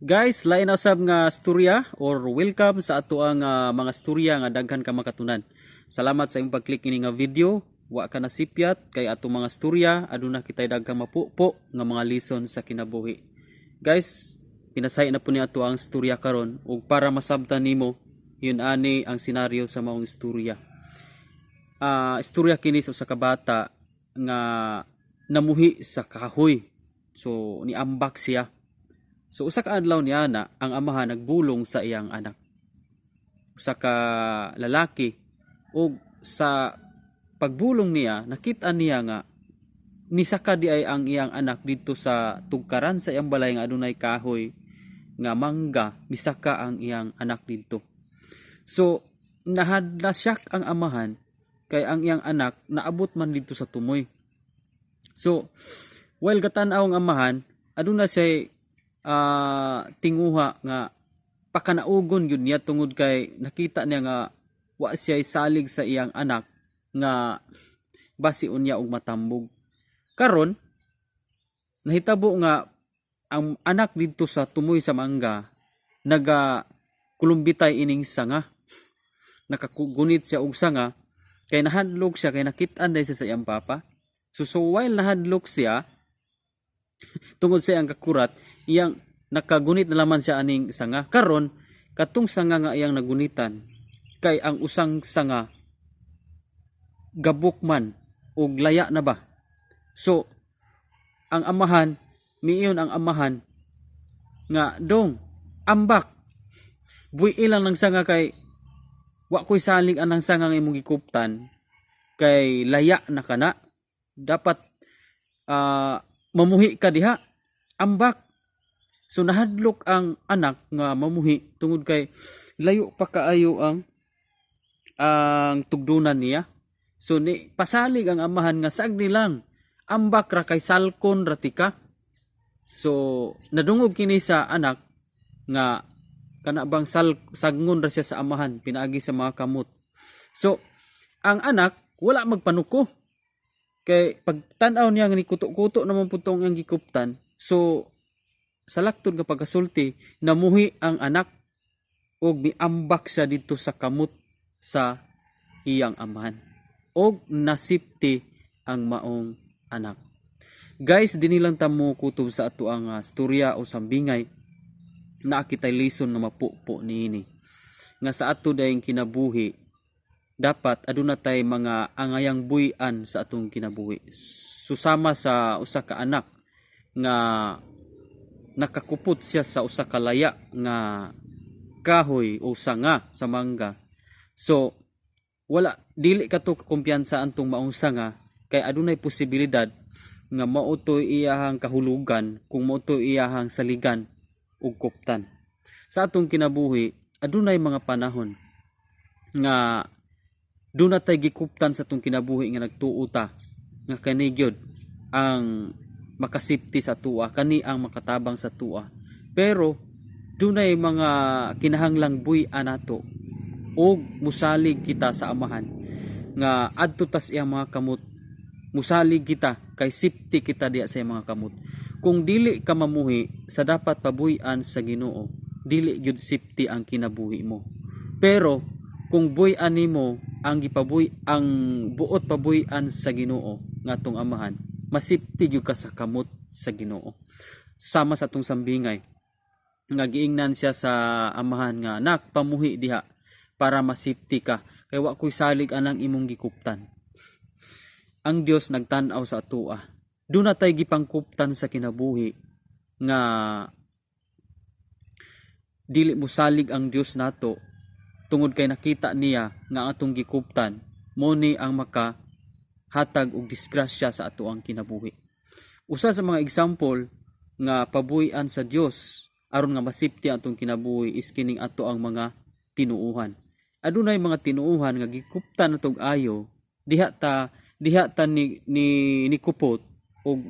Guys, lain na sab nga storya or welcome sa ato ang mga storya nga daghan ka makatunan. Salamat sa imong pag-click ini nga video. Wa ka nasipyat kay ato mga storya aduna kitay daghang mapupo nga mga lesson sa kinabuhi. Guys, pinasay na po ni ato ang storya karon ug para masabtan nimo yun ani ang senaryo sa maong istorya. Istorya kini sa usa ka bata nga namuhi sa kahoy. So niambak siya. So usa ka adlaw niya na ang amahan nagbulong sa iyang anak. Usa ka lalaki ug sa pagbulong niya nakita niya nga nisaka di ay ang iyang anak dito sa tugkaran sa iyang balay nga adunay kahoy nga mangga misaka ang iyang anak dito. So nahadlasyak ang amahan kay ang iyang anak naabot man dito sa tumoy. So while gatan-aw ang amahan aduna siya tinguha nga pakanaugon yun niya tungod kay nakita niya nga wa siya salig sa iyang anak nga basi unya og matambog. Karon nahitabo nga ang anak dito sa tumoy sa mangga naga kulumbitay ining sanga. Nakagunit siya og sanga kay nahadlok siya kay nakit-an siya sa iyang papa. So while nahadlok siya tungod sa iyang kakurat, iyang nakagunit na laman siya aning sanga. Karon katong sanga nga iyang nagunitan kay ang usang sanga gabok man og laya na ba. So ang amahan miyon ang amahan nga dong ambak buhi ilang ng sanga kay wa koy salig anang sanga nga imong gikuptan kay laya na kana. Dapat mamuhi ka diha, ambak. So nahadlok ang anak nga mamuhi tungod kay layo pa kaayo ang tugdunan niya. So ni pasalig ang amahan nga sagdi lang ambak ra kay salkon ratika. So nadungog kini sa anak nga kana bang sagngon ra siya sa amahan pinaagi sa mga kamot. So ang anak wala magpanuko. Kay pagtan-aw niya nga ni kuto-kuto naman putong ang gikuptan. So sa laktod nga pagkasulti namuhi ang anak og miambak siya dito sa kamot sa iyang amahan. Og nasipti ang maong anak. Guys, dini lang tamo kutob sa ato ang storya o sambingay na kitay lesson nga mapupo niini. Nga sa ato dayong kinabuhi dapat aduna tay mga angayang buy-an sa atong kinabuhi. Susama sa usa ka anak nga nakakupot siya sa usa ka laya nga kahoy o sanga sa mangga. So wala dili kato kumpiyansa antong maong sanga kay adunay posibilidad nga mautoy iyahang kahulugan kung mautoy iyahang saligan ug kuptan. Sa atong kinabuhi adunay mga panahon nga doon na tayo gikuptan sa itong kinabuhi nga nagtuo ta nga kanigyod ang makasipti sa tuwa, kani ang makatabang sa tuwa. Pero doon ay mga kinahanglang buy-an nato o musalig kita sa amahan nga adto tas iyang mga kamot, musalig kita kay sipti kita diya sa iyang mga kamot. Kung dili ka mamuhi sa dapat pabuy-an sa Ginoo, dili gyud sipti ang kinabuhi mo. Pero kung buy-an nimo ang buot pabuy-an sa Ginoo ngatong amahan, masipti gyud ka sa kamot sa Ginoo. Sama sa atong sambingay nga giingnan siya sa amahan nga anak pamuhi diha para masipti ka kay wa koy salig anang imong gikuptan. Ang Dios nagtan-aw sa atoa. Do na tay gipangkuptan sa kinabuhi nga dili mo salig ang Dios nato tungod kay nakita niya nga atong gikuptan mo ni ang maka hatag og disgrasya sa ato ang kinabuhi. Usa sa mga example nga pabuy-an sa Dios aron nga masipti atong kinabuhi is kining ato ang mga tinuuhan. Adunay mga tinuuhan nga gikuptan natong ayo diha ta ni kupot og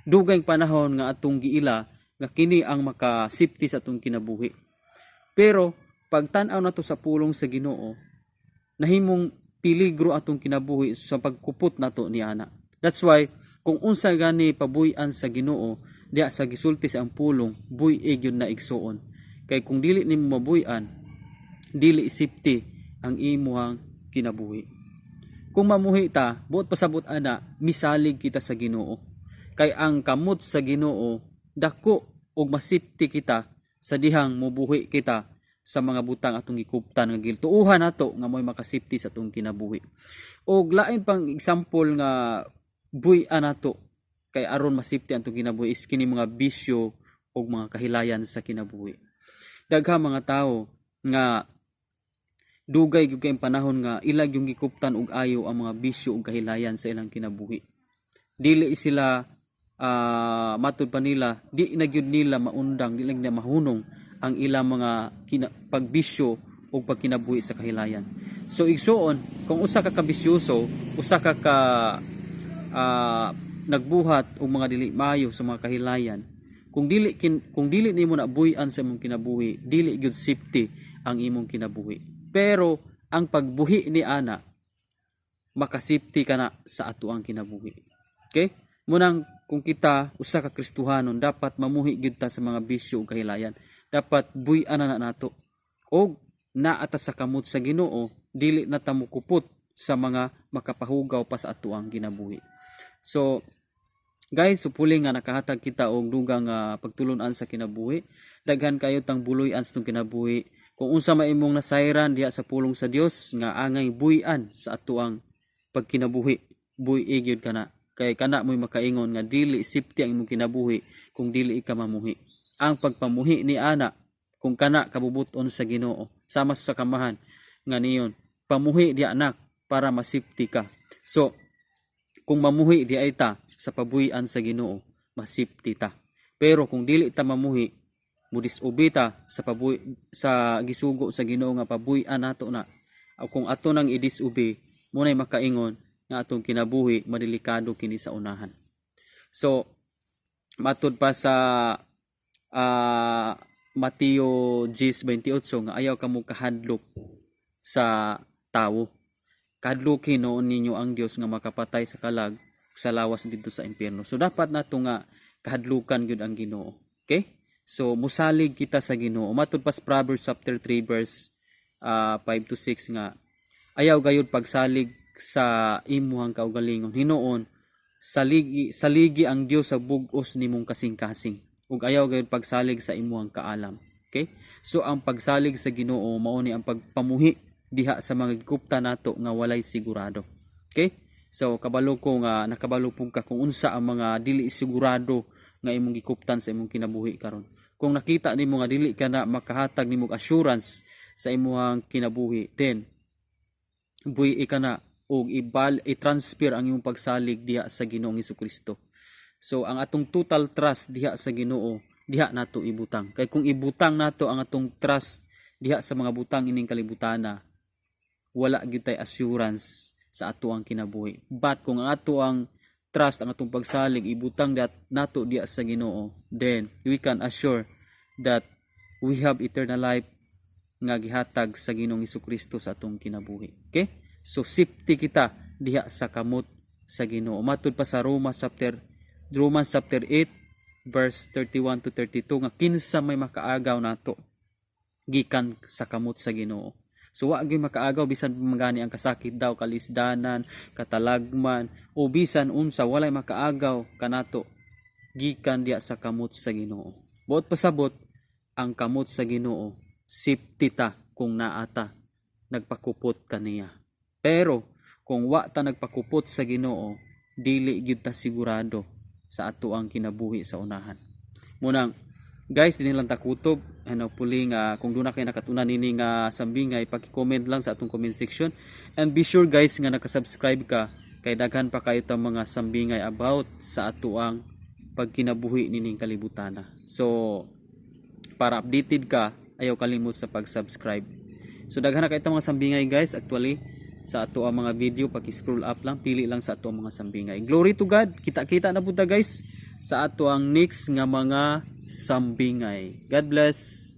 dugay panahon nga atong giila nga kini ang makasipti sa atong kinabuhi. Pero pagtan-aw nato sa pulong sa Ginoo, nahimong peligro atong kinabuhi sa pagkupot nato ni ana. That's why kung unsa gani pabuy-an sa Ginoo, diha sa gisulti sa ang pulong buy-ig yun na igsuon. Kay kung dili nimo mabuy-an, dili safety ang imuhang kinabuhi. Kung mamuhi ta, buot pasabot ana, misalig kita sa Ginoo. Kay ang kamot sa Ginoo dako ug masipti kita sa dihang mobuhi kita sa mga butang atong gikuptan nga giltuuhan nato nga mo'y makasipti sa atong kinabuhi. Og lain pang example nga buy-an nato kay aron masipti ang atong kinabuhi is kini mga bisyo ug mga kahilayan sa kinabuhi. Daghang mga tawo nga dugay gyud kay panahon nga ilag yung gikuptan og ayo ang mga bisyo ug kahilayan sa ilang kinabuhi. Dili sila matud pa nila, di na gyud nila maundang, di lang nila mahunong ang ilang mga pagbisyo o pagkinabuhi sa kahilayan. So igsuon, kung usa ka kabisyoso, usa ka nagbuhat og mga dili maayo sa mga kahilayan, kung dili nimo nabuhi-an sa imong kinabuhi, dili gyud safety ang imong kinabuhi. Pero ang pagbuhi ni ana makasipti ka na sa atoang kinabuhi. Okay? Munang kung kita usa ka Kristohanon, dapat mamuhi gyud ta sa mga bisyo ug kahilayan. Dapat buy-an na nato. Og naata sa kamot sa Ginoo, dili na ta mukupot sa mga makapahugaw pa sa atoang kinabuhi. So guys, supuli nga nakahatag kita og dugang pagtulon-an sa kinabuhi. Daghan kayo tang buloy-an sa tong kinabuhi. Kung unsa may imong nasayran diha sa pulong sa Dios nga angay buy-an sa atoang pagkinabuhi, buy-ig gyud kana. Kay kana mo'y makaingon nga dili safety ang imong kinabuhi kung dili ka mamuhi. Ang pagpamuhi ni ana kung kana kabubuton sa Ginoo sama sa kamahan nga niyon, pamuhi di anak para masipti ka. So kung mamuhi di ay ta sa pabuy-an sa Ginoo, masipti ta. Pero kung dili ta mamuhi, mudisobey ta sa gisugo sa Ginoo nga pabuy-an nato na. Kung ato nang i-disobey, munay makaingon nga atong kinabuhi madelikado kini sa unahan. So matud pa sa Mateo 10:28 nga ayaw kamo kahadlok sa tawo. Kahadlokin noon ninyo ang Dios nga makapatay sa kalag sa lawas dito sa impyerno. So dapat nato nga kahadlukan gyud ang Ginoo. Okay? So musalig kita sa Ginoo. Matud pa sa Proverbs chapter 3 verse 5-6 nga ayaw gayud pagsalig sa imuhang kaugalingon. Hinoon saligi ang Dios sa bug-os nimong kasing-kasing. Ug ayaw gayud pagsalig sa imuhang kaalam. Okay? So ang pagsalig sa Ginoo mao ni ang pagpamuhi diha sa mga gikuptan nato nga walay sigurado. Okay? So kabalo ko nga nakabalo pug ka kung unsa ang mga dili sigurado nga imong gikuptan sa imong kinabuhi karon. Kung nakita nimo nga dili ka na makahatag nimo assurance sa imuhang kinabuhi, then buhi ka na og i-transfer ang imong pagsalig diha sa Ginoong Hesukristo. So ang atong total trust diha sa Ginoo, diha nato ibutang. Kay kung ibutang nato ang atong trust diha sa mga butang ining kalibutana, wala gyud tay assurance sa ato ang kinabuhi. But kung ang ato ang trust, ang atong pagsalig ibutang nato diha sa Ginoo, then we can assure that we have eternal life nga gihatag sa Ginoong Hesukristo sa atong kinabuhi. Okay? So safety kita diha sa kamot sa Ginoo. Matud pa sa Romans chapter 8 verse 31-32 nga kinsa may makaagaw nato gikan sa kamot sa Ginoo. So wa gyud makaagaw bisan magani ang kasakit daw, kalisdanan, katalagman o bisan unsa walay makaagaw kanato gikan diha sa kamot sa Ginoo. Buot pasabot ang kamot sa Ginoo, safety ta kung naata nagpakupot kaniya. Pero kung wa ta nagpakupot sa Ginoo, dili gyud ta sigurado sa ato ang kinabuhi sa unahan. Munang guys, dinhi lang ta kutob. Puli nga kung doon na kayo nakatunan nini nga sambingay, paki-comment lang sa atong comment section. And be sure guys nga nakasubscribe ka kay daghan pa kayo tang mga sambingay about sa ato ang pagkinabuhi nining kalibutana. So para updated ka, ayaw kalimot sa pag-subscribe. So daghan na kayo tang mga sambingay guys. Actually sa ato ang mga video, paki-scroll up lang, pili lang sa ato ang mga sambingay. Glory to God. Kita-kita na punta guys sa ato ang next nga mga sambingay. God bless.